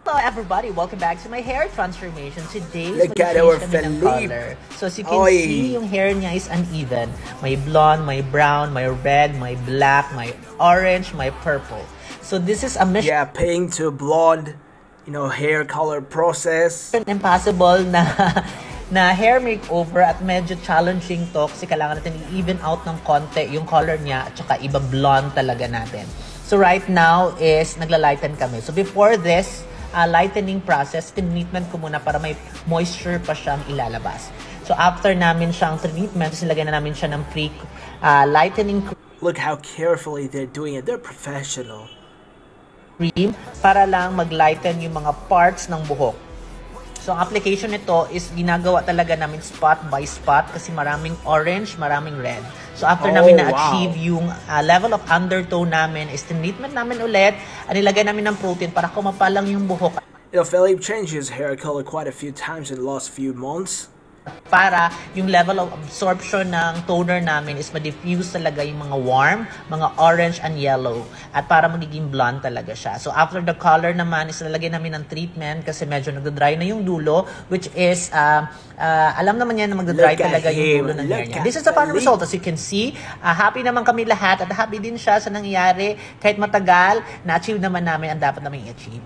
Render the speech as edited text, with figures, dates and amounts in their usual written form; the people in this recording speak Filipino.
Hello everybody, welcome back to my hair transformation. Today, look at our ng color. So as you can see, yung hair niya is uneven. May blonde, may brown, may red, may black, may orange, may purple. So this is a mission. Yeah, pink to blonde, hair color process. Impossible na hair makeover at medyo challenging to kasi kailangan natin i-even out ng konti yung color niya at saka iba blonde talaga natin. So right now is nagla-lighten kami. So before this lightening process, tinreatment ko muna para may moisture pa siyang ilalabas. So after namin siyang treatment, silagay na namin siya ng pre-lightening Look how carefully they're doing it. They're professional. Cream para lang mag-lighten yung mga parts ng buhok. So ang application nito is ginagawa talaga namin spot by spot kasi maraming orange, maraming red. So after namin na-achieve yung level of undertone namin, is tinreatment namin ulit, nilagay namin ng protein para kumapalang yung buhok. Philip changed his hair color quite a few times in the last few months. Para yung level of absorption ng toner namin is ma-diffuse talaga yung mga warm, mga orange and yellow. At para magiging blonde talaga siya. So after the color naman is nalagay namin ng treatment kasi medyo nagda-dry na yung dulo, which is alam naman yan na magda-dry talaga yung dulo ng hair niya. This is the final result. As you can see, happy naman kami lahat at happy din siya sa nangyayari. Kahit matagal, na-achieve naman namin ang dapat namin i-achieve.